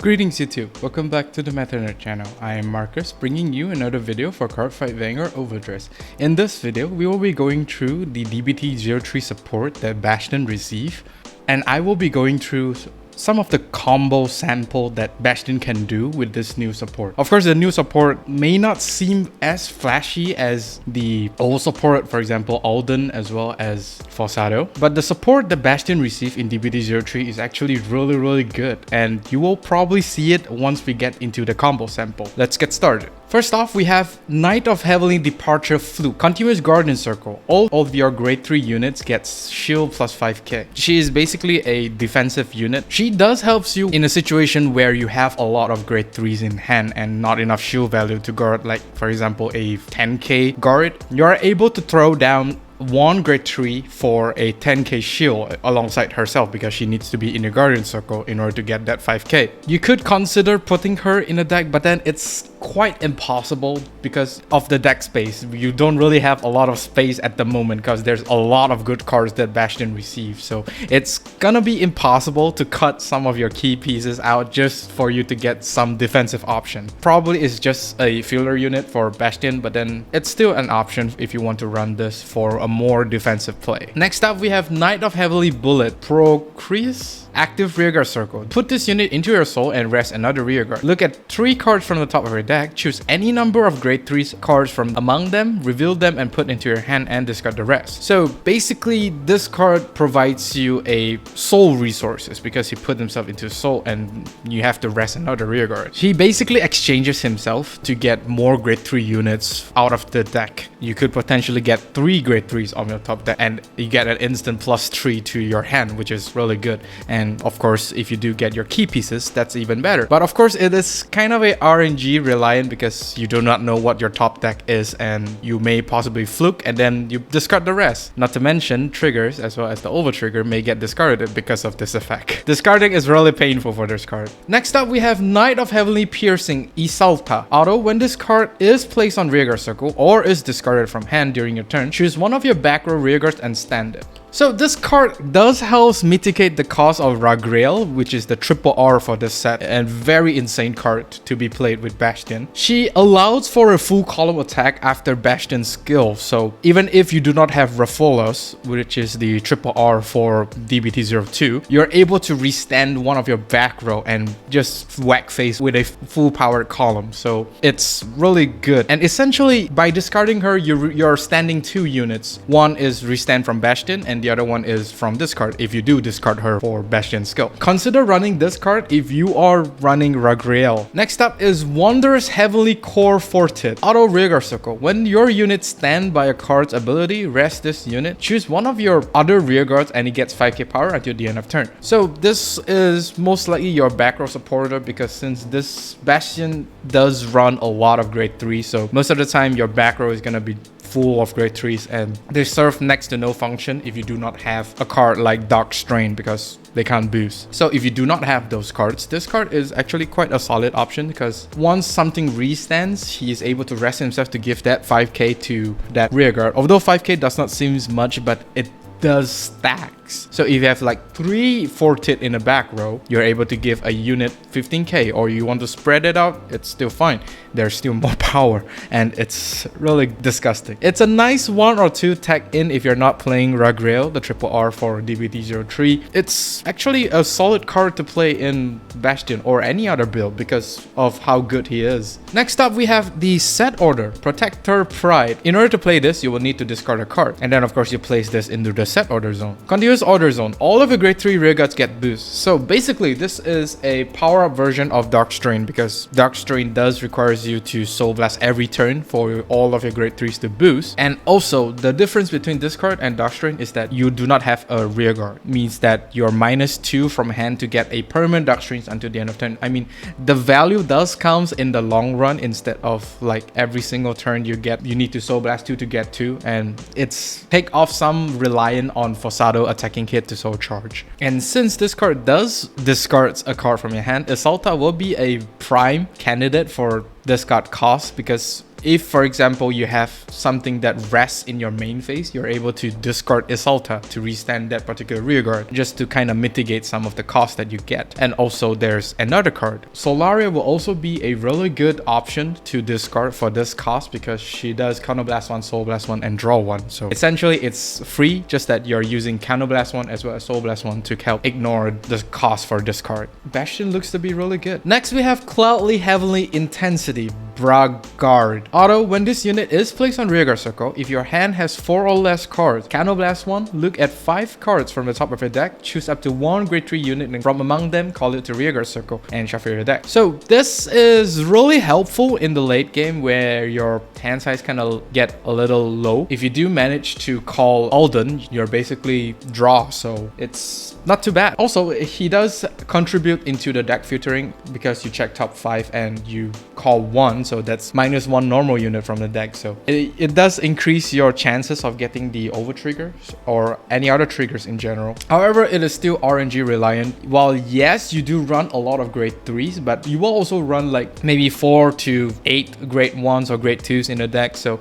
Greetings YouTube, welcome back to the Methanerd channel. I am Marcus, bringing you another video for Cardfight Vanguard Overdress. In this video, we will be going through the DBT03 support that Bastion received, and I will be going through some of the combo sample that Bastion can do with this new support. Of course, the new support may not seem as flashy as the old support, for example, Alden as well as Fortid, but the support that Bastion received in DBT03 is actually really good, and you will probably see it once we get into the combo sample. Let's get started. First off, we have Knight of Heavenly Departure Flupp. Continuous Guardian Circle. All of your grade 3 units gets shield plus 5k. She is basically a defensive unit. She does helps you in a situation where you have a lot of grade 3s in hand and not enough shield value to guard, like for example a 10k guard. You are able to throw down one grade 3 for a 10k shield alongside herself because she needs to be in the Guardian Circle in order to get that 5k. You could consider putting her in a deck, but then it's quite impossible because of the deck space. You don't really have a lot of space at the moment because there's a lot of good cards that Bastion receives, so it's gonna be impossible to cut some of your key pieces out just for you to get some defensive option. Probably is just a filler unit for Bastion, but then it's still an option if you want to run this for a more defensive play. Next up, we have Knight of Heavenly Bullet, Procris. Active Rearguard Circle. Put this unit into your soul and rest another rearguard. Look at 3 cards from the top of your deck, choose any number of grade 3 cards from among them, reveal them and put into your hand and discard the rest. So basically this card provides you a soul resources because he put himself into soul and you have to rest another rearguard. He basically exchanges himself to get more grade 3 units out of the deck. You could potentially get 3 grade 3s on your top deck and you get an instant +3 to your hand, which is really good. And of course, if you do get your key pieces, that's even better. But of course, it is kind of a RNG reliant because you do not know what your top deck is and you may possibly fluke and then you discard the rest. Not to mention, triggers as well as the over trigger may get discarded because of this effect. Discarding is really painful for this card. Next up, we have Knight of Heavenly Piercing, Esalta. Auto, when this card is placed on Rearguard Circle or is discarded from hand during your turn, choose one of your back row rearguards and stand it. So this card does help mitigate the cost of Ragreal, which is the triple R for this set and very insane card to be played with Bastion. She allows for a full column attack after Bastion's skill, so even if you do not have Rafolos, which is the triple R for DBT02, you're able to restand one of your back row and just whack face with a full powered column, so it's really good. And essentially by discarding her, you're standing 2 units. One is restand from Bastion and the other one is from this card if you do discard her for Bastion's skill. Consider running this card if you are running Ragreal. Next up is Wondrous Heavenly Core Fortid. Auto Rearguard Circle. When your unit stand by a card's ability, rest this unit. Choose one of your other rearguards and it gets 5k power until the end of turn. So this is most likely your back row supporter because since this Bastion does run a lot of grade 3, so most of the time your back row is gonna be full of grade 3s and they serve next to no function if you do not have a card like Dark Strain because they can't boost. So if you do not have those cards, this card is actually quite a solid option because once something restands, he is able to rest himself to give that 5k to that rearguard. Although 5k does not seem much, but it does stacks. So if you have like 3 Fortid in the back row, you're able to give a unit 15k, or you want to spread it out, it's still fine. There's still more power and it's really disgusting. It's a nice 1 or 2 tech in if you're not playing Ragreal, the triple R for DBT03. It's actually a solid card to play in Bastion or any other build because of how good he is. Next up, we have the set order, Protector Pride. In order to play this, you will need to discard a card and then of course you place this into the set order zone. Continuous order zone. All of your grade 3 rearguards get boost. So basically this is a power up version of Dark Strain because Dark Strain does requires you to Soul Blast every turn for all of your grade 3s to boost. And also the difference between this card and Dark Strain is that you do not have a rearguard. Means that you're -2 from hand to get a permanent Dark Strains until the end of turn. I mean, the value does comes in the long run instead of like every single turn you need to Soul Blast 2 to get 2, and it's take off some reliance on Fortid attacking hit to soul charge. And since this card does discards a card from your hand, Esalta will be a prime candidate for discard cost because if, for example, you have something that rests in your main phase, you're able to discard Esalta to restand that particular rearguard, just to kind of mitigate some of the cost that you get. And also there's another card. Solaria will also be a really good option to discard for this cost because she does Counterblast 1, Soul Blast 1, and Draw 1. So essentially it's free, just that you're using Counterblast 1 as well as Soul Blast 1 to help ignore the cost for this card. Bastion looks to be really good. Next we have Cloudly Heavenly Intensity, Bragard. Auto, when this unit is placed on rearguard circle, if your hand has 4 or less cards, Counterblast 1, look at 5 cards from the top of your deck, choose up to 1 grade 3 unit and from among them, call it to rearguard circle and shuffle your deck. So this is really helpful in the late game where your hand size kind of get a little low. If you do manage to call Alden, you're basically draw, so it's not too bad. Also, he does contribute into the deck filtering because you check top 5 and you call 1, so that's -1 normal unit from the deck. So it does increase your chances of getting the over triggers or any other triggers in general. However, it is still RNG reliant. While yes, you do run a lot of grade 3s, but you will also run like maybe 4 to 8 grade 1s or grade 2s in the deck. So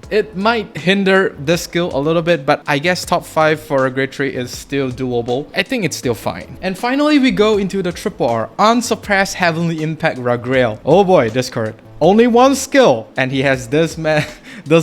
it might hinder this skill a little bit, but I guess top 5 for a grade 3 is still doable. I think it's still fine. And finally, we go into the triple R, Unsurpassed Heavenly Impact Ragreal. Oh boy, this card. Only 1 skill, and he has this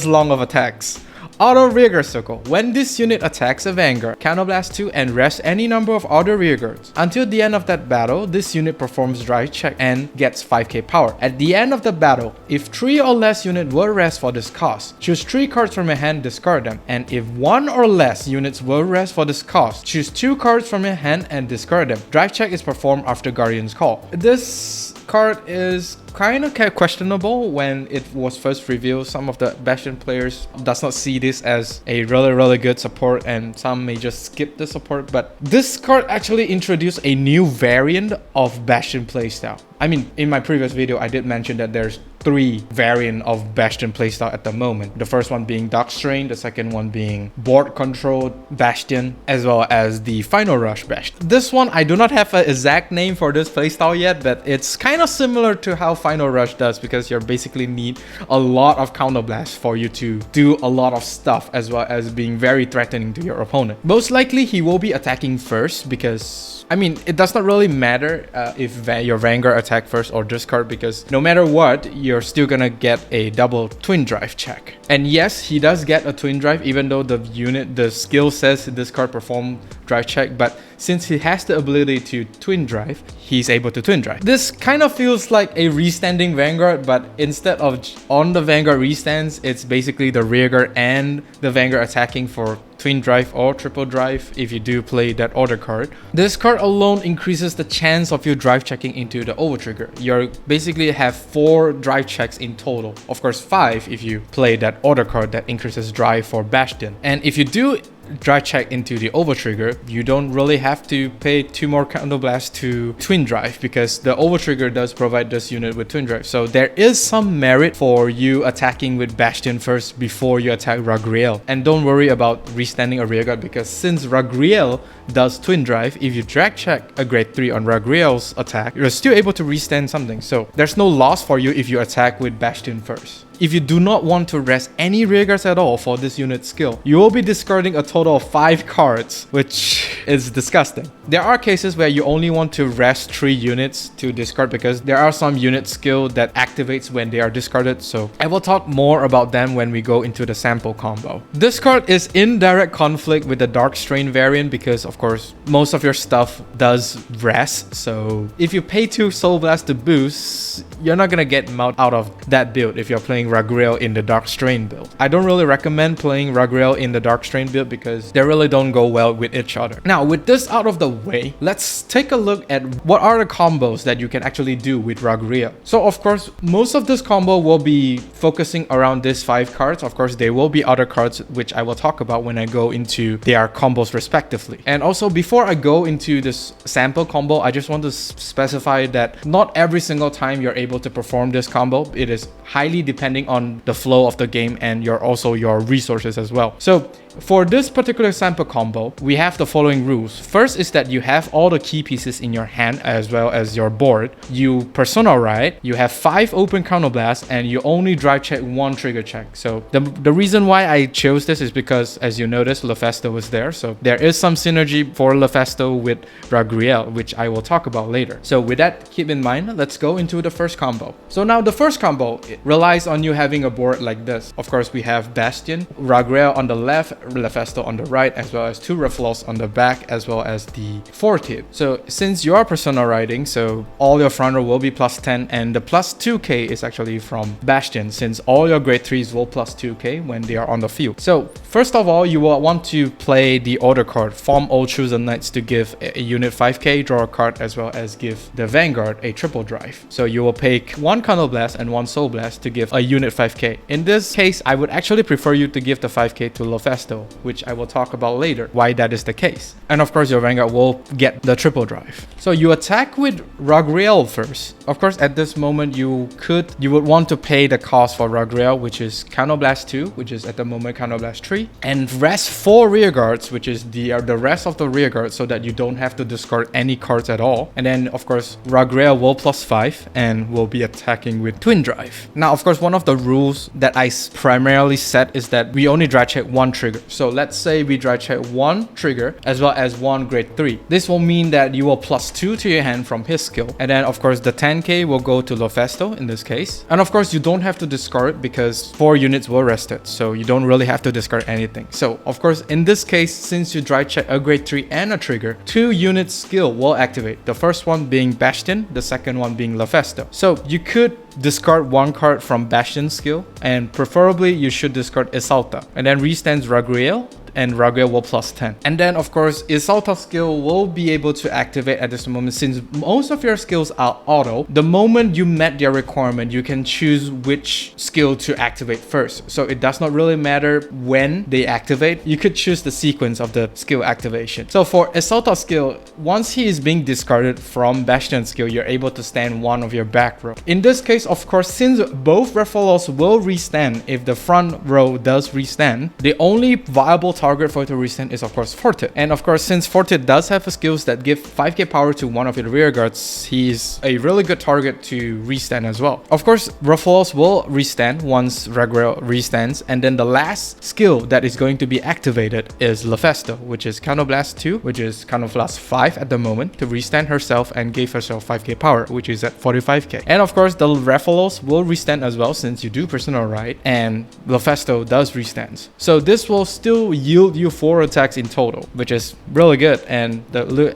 long of attacks. Auto rearguard circle. When this unit attacks a Vanguard, Counterblast 2 and rests any number of other rearguards. Until the end of that battle, this unit performs drive check and gets 5k power. At the end of the battle, if 3 or less units will rest for this cost, choose 3 cards from your hand, discard them. And if 1 or less units will rest for this cost, choose 2 cards from your hand and discard them. Drive check is performed after Guardian's Call. This card is kind of questionable when it was first revealed. Some of the Bastion players does not see this as a really good support, and some may just skip the support. But this card actually introduced a new variant of Bastion playstyle. I mean, in my previous video, I did mention that there's 3 variants of Bastion playstyle at the moment. The first one being Dark Strain, the second one being Board Controlled Bastion, as well as the Final Rush Bastion. This one, I do not have an exact name for this playstyle yet, but it's kind of similar to how Final Rush does, because you basically need a lot of counterblast for you to do a lot of stuff, as well as being very threatening to your opponent. Most likely, he will be attacking first because, I mean, it does not really matter if your Vanguard attack first or discard, because no matter what, you're still gonna get a double twin drive check. And yes, he does get a twin drive, even though the skill says this card perform drive check, but since he has the ability to twin drive, he's able to twin drive. This kind of feels like a restanding Vanguard, but instead of on the Vanguard restands, it's basically the rearguard and the Vanguard attacking for twin drive or triple drive if you do play that order card. This card alone increases the chance of you drive checking into the over trigger. You basically have 4 drive checks in total. Of course 5 if you play that order card that increases drive for Bastion. And if you do drive check into the over trigger, you don't really have to pay 2 more counterblast to twin drive, because the over trigger does provide this unit with twin drive. So there is some merit for you attacking with Bastion first before you attack Ragreal. And don't worry about restanding a rearguard, because since Ragreal does twin drive, if you drag check a grade 3 on Ragreal's attack, you're still able to restand something. So there's no loss for you if you attack with Bastion first. If you do not want to rest any rearguards at all for this unit skill, you will be discarding a total of 5 cards, which is disgusting. There are cases where you only want to rest 3 units to discard, because there are some unit skill that activates when they are discarded, so I will talk more about them when we go into the sample combo. This card is in direct conflict with the Dark Strain variant, because of course most of your stuff does rest, so if you pay 2 Soul Blast to boost, you're not gonna get out of that build if you're playing Ragreal in the Dark Strain build. I don't really recommend playing Ragreal in the Dark Strain build because they really don't go well with each other. Now, with this out of the way, let's take a look at what are the combos that you can actually do with Ragreal. So of course, most of this combo will be focusing around these 5 cards. Of course, there will be other cards which I will talk about when I go into their combos respectively. And also, before I go into this sample combo, I just want to specify that not every single time you're able to perform this combo. It is highly depending on the flow of the game and your resources as well. So For this particular sample combo, we have the following rules. First is that you have all the key pieces in your hand as well as your board. You persona ride, you have 5 open counterblasts, and you only drive check 1 trigger check. So the reason why I chose this is because, as you notice, Lefesto was there. So there is some synergy for Lefesto with Ragreal, which I will talk about later. So with that, keep in mind, let's go into the first combo. So now the first combo, it relies on you having a board like this. Of course, we have Bastion, Ragreal on the left, Lefesto on the right, as well as 2 Refloss on the back, as well as the Fortid. So since you are persona riding, so all your front row will be plus 10, and the plus 2k is actually from Bastion, since all your grade 3s will plus 2k when they are on the field. So first of all, you will want to play the order card, form all chosen knights to give a unit 5k, draw a card, as well as give the Vanguard a triple drive. So you will pick 1 Counterblast and 1 Soul Blast to give a unit 5k. In this case, I would actually prefer you to give the 5k to Lefesto, which I will talk about later why that is the case. And of course, your Vanguard will get the triple drive. So you attack with Ragreal first. Of course, at this moment, you would want to pay the cost for Ragreal, which is Counterblast 2, which is at the moment Counterblast 3, and rest 4 rear guards, which is the rest of the rear guards, so that you don't have to discard any cards at all. And then of course, Ragreal will plus 5 and will be attacking with Twin Drive. Now, of course, one of the rules that I primarily set is that we only dry check 1 trigger. So let's say we dry check 1 trigger as well as 1 grade 3. This will mean that you will plus 2 to your hand from his skill. And then of course, the 10k will go to Lefesto in this case. And of course, you don't have to discard because 4 units were rested. So you don't really have to discard anything. So of course, in this case, since you dry check a grade 3 and a trigger, 2 units skill will activate. The first one being Bastion, the second one being Lefesto. So you could discard 1 card from Bastion's skill, and preferably you should discard Esalta, and then restands Ragreal, and Ragreal will plus 10. And then of course, Esalta skill will be able to activate at this moment. Since most of your skills are auto, the moment you met their requirement, you can choose which skill to activate first. So it does not really matter when they activate. You could choose the sequence of the skill activation. So for Esalta skill, once he is being discarded from Bastion skill, you're able to stand 1 of your back row. In this case, of course, since both Refloss will restand if the front row does restand, the only viable target for it to restand is of course Fortid. And of course, since Fortid does have skills that give 5k power to one of your rear guards, he's a really good target to restand as well. Of course, Refloss will restand once Ragreal restands, and then the last skill that is going to be activated is Lefesto, which is Counterblast 2, which is Counterblast 5 at the moment, to restand herself and give herself 5k power, which is at 45k. And of course, the Refloss will restand as well, since you do personal ride, and Lefesto does restands. So this will still yield you 4 attacks in total, which is really good. And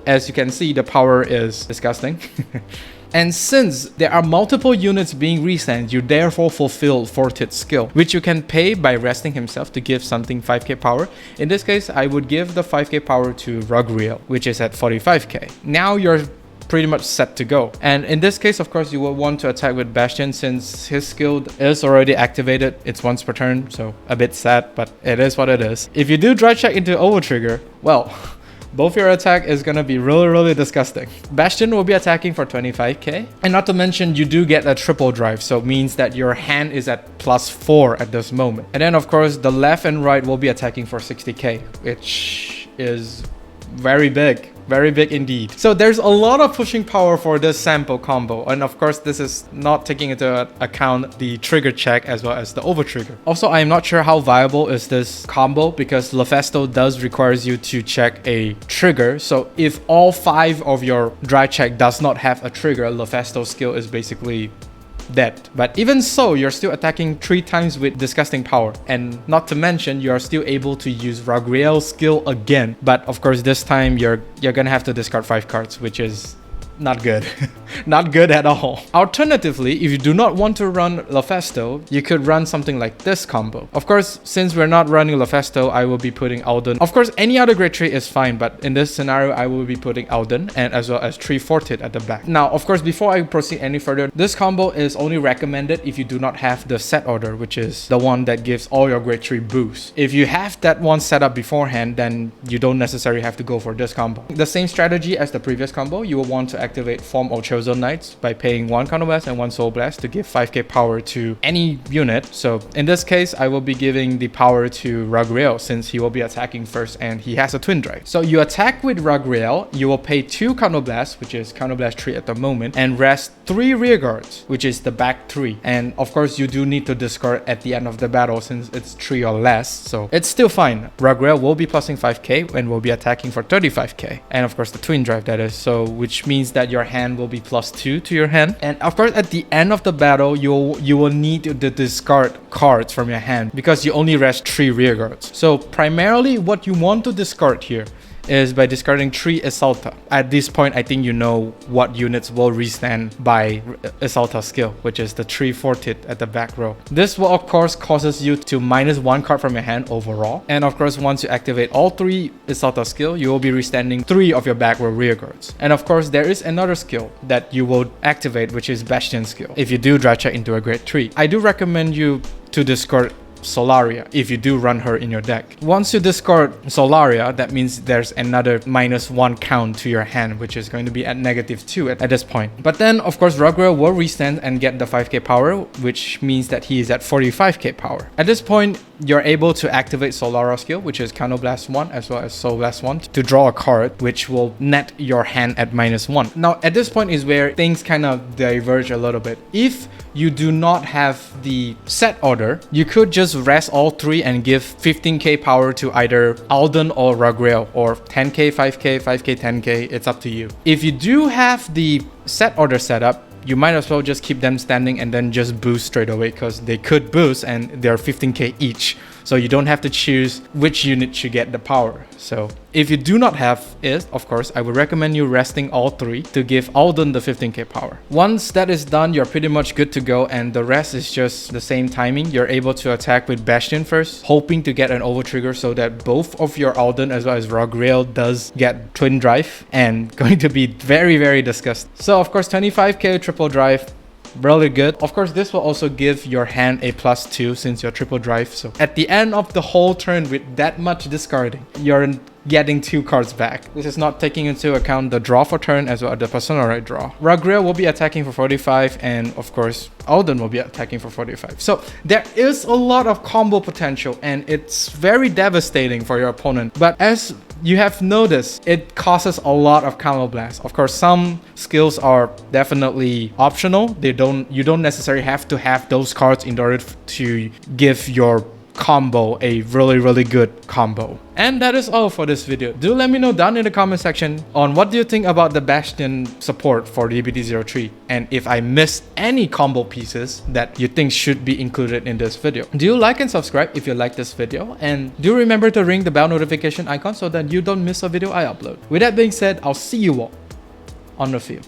as you can see, the power is disgusting. And since there are multiple units being restand, you therefore fulfill Fortid's skill, which you can pay by resting himself to give something 5k power. In this case, I would give the 5k power to Ragreal, which is at 45k. Now you're pretty much set to go. And in this case, of course, you will want to attack with Bastion since his skill is already activated. It's once per turn, so a bit sad, but it is what it is. If you do dry check into Overtrigger, well, both your attack is gonna be really disgusting. Bastion will be attacking for 25k, and not to mention you do get a triple drive, so it means that your hand is at plus 4 at this moment. And then of course the left and right will be attacking for 60k, which is very big. Very big indeed. So there's a lot of pushing power for this sample combo, and of course this is not taking into account the trigger check as well as the overtrigger. Also, I am not sure how viable is this combo because Lefesto does requires you to check a trigger. So if all 5 of your dry check does not have a trigger, Lefesto's skill is basically dead. But even so, you're still attacking 3 times with disgusting power, and not to mention you are still able to use Ragreal's skill again, but of course this time you're gonna have to discard 5 cards, which is not good. Not good at all. Alternatively, if you do not want to run Lefesto, you could run something like this combo. Of course, since we're not running Lefesto, I will be putting Alden. Of course, any other grade 3 is fine, but in this scenario, I will be putting Alden and as well as 3 Fortid at the back. Now, of course, before I proceed any further, this combo is only recommended if you do not have the set order, which is the one that gives all your grade 3 boosts. If you have that one set up beforehand, then you don't necessarily have to go for this combo. The same strategy as the previous combo, you will want to activate Form or Chosen Frozen Knights by paying 1 Counter Blast and 1 Soul Blast to give 5k power to any unit. So in this case, I will be giving the power to Ragreal since he will be attacking first and he has a Twin Drive. So you attack with Ragreal, you will pay 2 Counter Blast, which is Counter Blast 3 at the moment, and rest 3 Rear Guards, which is the back 3. And of course, you do need to discard at the end of the battle since it's 3 or less. So it's still fine. Ragreal will be plusing 5k and will be attacking for 35k. And of course, the Twin Drive that is. So which means that your hand will be +2 to your hand. And of course, at the end of the battle, you will need to discard cards from your hand because you only rest 3 Rear Guards. So primarily what you want to discard here is by discarding 3 Esalta. At this point, I think you know what units will restand by Esalta skill, which is the 3 Fortid at the back row. This will of course causes you to -1 card from your hand overall. And of course, once you activate all 3 Esalta skill, you will be restanding 3 of your back row Rear Guards. And of course, there is another skill that you will activate, which is Bastion skill, if you do drive check into a grade 3. I do recommend you to discard Solaria if you do run her in your deck. Once you discard Solaria, that means there's another -1 count to your hand, which is going to be at -2 at this point. But then of course Ragreal will restand and get the 5k power, which means that he is at 45k power. At this point, you're able to activate Solaria skill, which is Counter Blast 1 as well as Soul Blast 1 to draw a card, which will net your hand at -1. Now at this point is where things kind of diverge a little bit. If you do not have the set order, you could just rest all 3 and give 15k power to either Alden or Ragreal, or 10k, 5k, 5k, 10k, it's up to you. If you do have the set order set up, you might as well just keep them standing and then just boost straight away because they could boost and they're 15k each. So you don't have to choose which unit should get the power. So if you do not have it, of course, I would recommend you resting all 3 to give Alden the 15k power. Once that is done, you're pretty much good to go, and the rest is just the same timing. You're able to attack with Bastion first, hoping to get an over trigger so that both of your Alden as well as Ragreal does get Twin Drive, and going to be very, very disgusting. So of course, 25k triple drive, really good. Of course, this will also give your hand a +2 since you're triple drive. So at the end of the whole turn with that much discarding, you're getting 2 cards back. This is not taking into account the draw for turn as well as the personalized draw. Ragreal will be attacking for 45, and of course Alden will be attacking for 45. So there is a lot of combo potential and it's very devastating for your opponent. But as you have noticed, it causes a lot of Counter Blast. Of course, some skills are definitely optional. You don't necessarily have to have those cards in order to give your combo a really, really good combo. And that is all for this video. Do let me know down in the comment section on what do you think about the Bastion support for DBT03, and if I missed any combo pieces that you think should be included in this video. Do like and subscribe if you like this video, and do remember to ring the bell notification icon so that you don't miss a video I upload. With that being said, I'll see you all on the field.